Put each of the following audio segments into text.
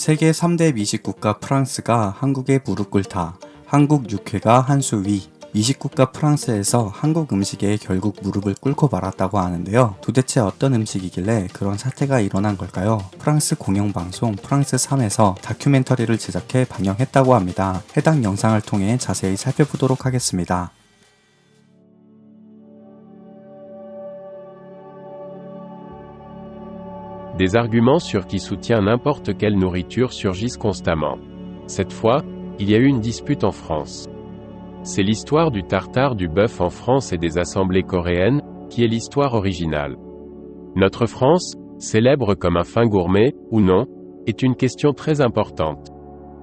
세계 3대 미식국가 프랑스가 한국에 무릎 꿇다. 한국 육회가 한 수 위. 미식국가 프랑스에서 한국 음식에 결국 무릎을 꿇고 말았다고 하는데요. 도대체 어떤 음식이길래 그런 사태가 일어난 걸까요? 프랑스 공영방송 프랑스 3에서 다큐멘터리를 제작해 방영했다고 합니다. 해당 영상을 통해 자세히 살펴보도록 하겠습니다. Des arguments sur qui soutient n'importe quelle nourriture surgissent constamment. Cette fois, il y a eu une dispute en France. C'est l'histoire du tartare du bœuf en France et des assemblées coréennes, qui est l'histoire originale. Notre France, célèbre comme un fin gourmet, ou non, est une question très importante.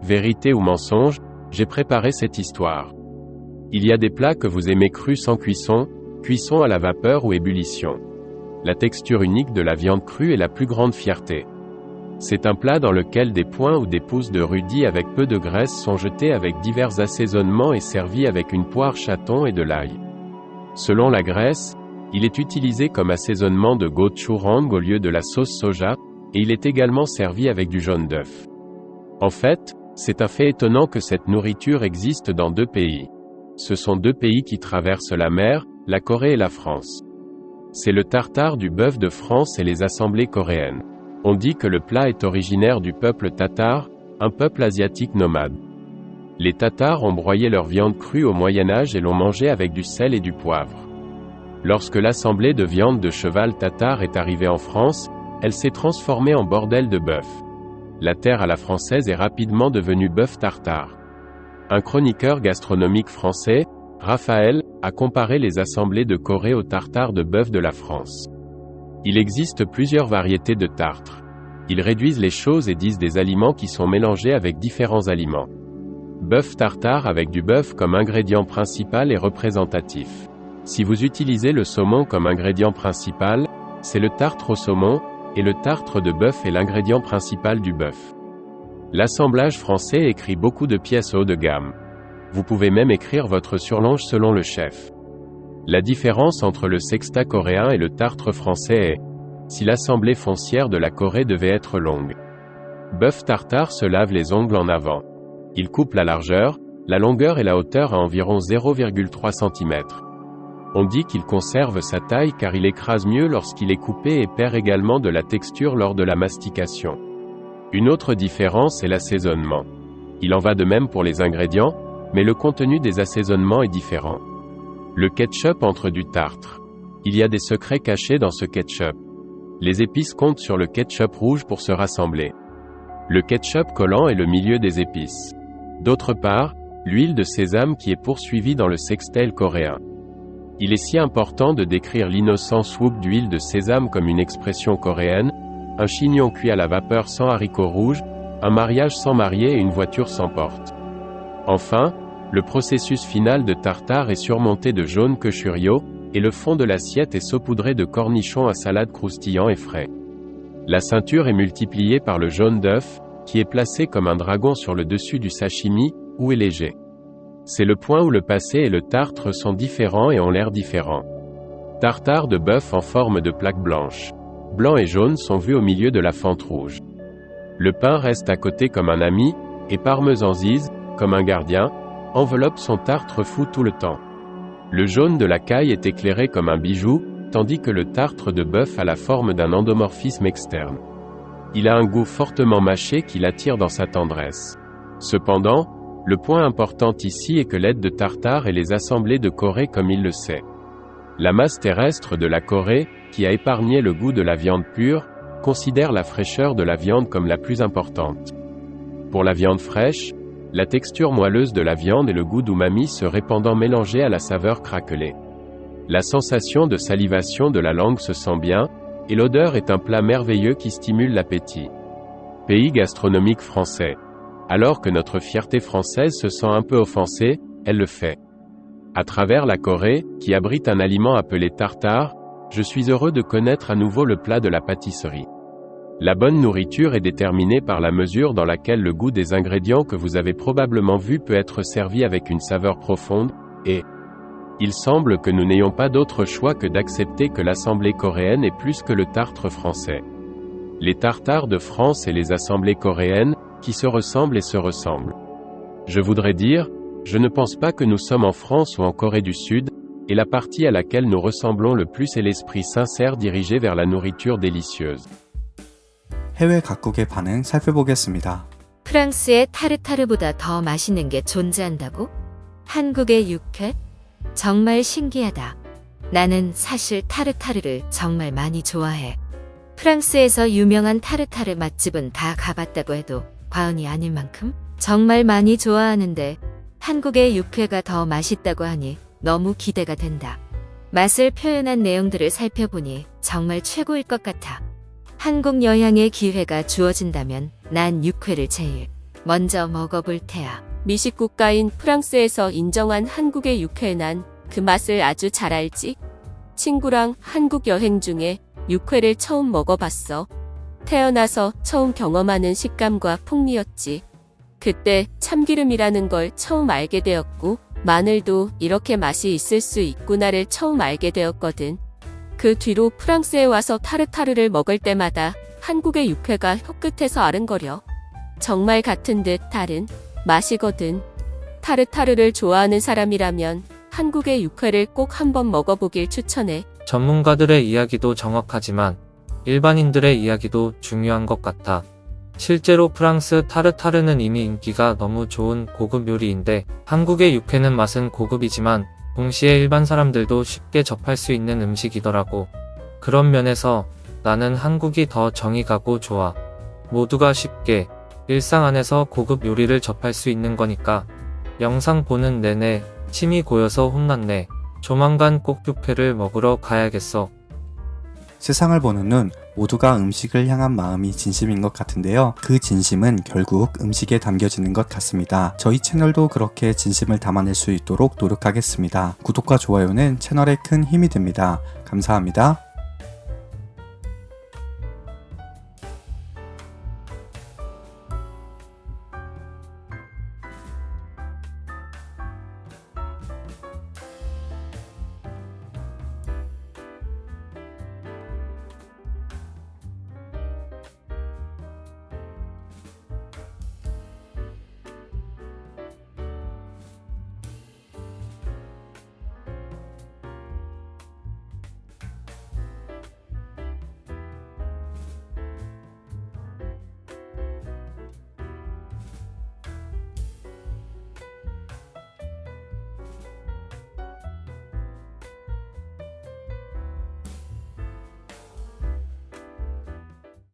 Vérité ou mensonge, j'ai préparé cette histoire. Il y a des plats que vous aimez crus sans cuisson, cuisson à la vapeur ou ébullition. La texture unique de la viande crue est la plus grande fierté. C'est un plat dans lequel des poings ou des pouces de rudis avec peu de graisse sont jetés avec divers assaisonnements et servis avec une poire chaton et de l'ail. Selon la Grèce, il est utilisé comme assaisonnement de gochujang au lieu de la sauce soja, et il est également servi avec du jaune d'œuf. En fait, c'est un fait étonnant que cette nourriture existe dans deux pays. Ce sont deux pays qui traversent la mer, la Corée et la France. C'est le tartare du bœuf de France et les assemblées coréennes. On dit que le plat est originaire du peuple tatar, un peuple asiatique nomade. Les Tatars ont broyé leur viande crue au Moyen-Âge et l'ont mangée avec du sel et du poivre. Lorsque l'assemblée de viande de cheval tatar est arrivée en France, elle s'est transformée en bordel de bœuf. La terre à la française est rapidement devenue bœuf tartare. Un chroniqueur gastronomique français, Raphaël, a comparé les assemblées de Corée au tartare de bœuf de la France. Il existe plusieurs variétés de tartres. Ils réduisent les choses et disent des aliments qui sont mélangés avec différents aliments. Bœuf tartare avec du bœuf comme ingrédient principal est représentatif. Si vous utilisez le saumon comme ingrédient principal, c'est le tartre au saumon, et le tartre de bœuf est l'ingrédient principal du bœuf. L'assemblage français écrit beaucoup de pièces haut de gamme. Vous pouvez même écrire votre surlonge selon le chef. La différence entre le sexta coréen et le tartre français est, si l'assemblée foncière de la Corée devait être longue. Bœuf tartare se lave les ongles en avant. Il coupe la largeur, la longueur et la hauteur à environ 0,3 cm. On dit qu'il conserve sa taille car il écrase mieux lorsqu'il est coupé et perd également de la texture lors de la mastication. Une autre différence est l'assaisonnement. Il en va de même pour les ingrédients, mais le contenu des assaisonnements est différent. Le ketchup entre du tartre. Il y a des secrets cachés dans ce ketchup. Les épices comptent sur le ketchup rouge pour se rassembler. Le ketchup collant est le milieu des épices. D'autre part, l'huile de sésame qui est poursuivie dans le sextel coréen. Il est si important de décrire l'innocent swoop d'huile de sésame comme une expression coréenne, un chignon cuit à la vapeur sans haricots rouges, un mariage sans mariée et une voiture sans porte. Enfin, le processus final de tartare est surmonté de jaune quechuryo, et le fond de l'assiette est saupoudré de cornichons à salade croustillant et frais. La ceinture est multipliée par le jaune d'œuf, qui est placé comme un dragon sur le dessus du sashimi, ou est léger. C'est le point où le passé et le tartre sont différents et ont l'air différents. Tartare de bœuf en forme de plaque blanche. Blanc et jaune sont vus au milieu de la fente rouge. Le pain reste à côté comme un ami, et parmesan ziz, comme un gardien, enveloppe son tartre fou tout le temps. Le jaune de la caille est éclairé comme un bijou, tandis que le tartre de bœuf a la forme d'un endomorphisme externe. Il a un goût fortement mâché qui l'attire dans sa tendresse. Cependant, le point important ici est que l'aide de tartare est les assemblées de Corée comme il le sait. La masse terrestre de la Corée, qui a épargné le goût de la viande pure, considère la fraîcheur de la viande comme la plus importante. Pour la viande fraîche, la texture moelleuse de la viande et le goût d'umami se répandant mélangés à la saveur craquelée. La sensation de salivation de la langue se sent bien, et l'odeur est un plat merveilleux qui stimule l'appétit. Pays gastronomique français. Alors que notre fierté française se sent un peu offensée, elle le fait. À travers la Corée, qui abrite un aliment appelé tartare, je suis heureux de connaître à nouveau le plat de la pâtisserie. La bonne nourriture est déterminée par la mesure dans laquelle le goût des ingrédients que vous avez probablement vus peut être servi avec une saveur profonde, et il semble que nous n'ayons pas d'autre choix que d'accepter que l'assemblée coréenne est plus que le tartre français. Les tartares de France et les assemblées coréennes, qui se ressemblent et se ressemblent. Je voudrais dire, je ne pense pas que nous sommes en France ou en Corée du Sud, et la partie à laquelle nous ressemblons le plus est l'esprit sincère dirigé vers la nourriture délicieuse. 해외 각국의 반응 살펴보겠습니다. 프랑스의 타르타르보다 더 맛있는 게 존재한다고? 한국의 육회? 정말 신기하다. 나는 사실 타르타르를 정말 많이 좋아해. 프랑스에서 유명한 타르타르 맛집은 다 가봤다고 해도 과언이 아닐 만큼 정말 많이 좋아하는데 한국의 육회가 더 맛있다고 하니 너무 기대가 된다. 맛을 표현한 내용들을 살펴보니 정말 최고일 것 같아. 한국 여행의 기회가 주어진다면 난 육회를 제일 먼저 먹어볼 테야. 미식 국가인 프랑스에서 인정한 한국의 육회 난 그 맛을 아주 잘 알지? 친구랑 한국 여행 중에 육회를 처음 먹어봤어. 태어나서 처음 경험하는 식감과 풍미였지. 그때 참기름이라는 걸 처음 알게 되었고 마늘도 이렇게 맛이 있을 수 있구나를 처음 알게 되었거든. 그 뒤로 프랑스에 와서 타르타르를 먹을 때마다 한국의 육회가 혀끝에서 아른거려. 정말 같은 듯 다른 맛이거든. 타르타르를 좋아하는 사람이라면 한국의 육회를 꼭 한번 먹어보길 추천해. 전문가들의 이야기도 정확하지만 일반인들의 이야기도 중요한 것 같아. 실제로 프랑스 타르타르는 이미 인기가 너무 좋은 고급 요리인데 한국의 육회는 맛은 고급이지만 동시에 일반 사람들도 쉽게 접할 수 있는 음식이더라고. 그런 면에서 나는 한국이 더 정이 가고 좋아. 모두가 쉽게 일상 안에서 고급 요리를 접할 수 있는 거니까. 영상 보는 내내 침이 고여서 혼났네. 조만간 꼭 육회를 먹으러 가야겠어. 세상을 보는 눈, 모두가 음식을 향한 마음이 진심인 것 같은데요. 그 진심은 결국 음식에 담겨지는 것 같습니다. 저희 채널도 그렇게 진심을 담아낼 수 있도록 노력하겠습니다. 구독과 좋아요는 채널에 큰 힘이 됩니다. 감사합니다.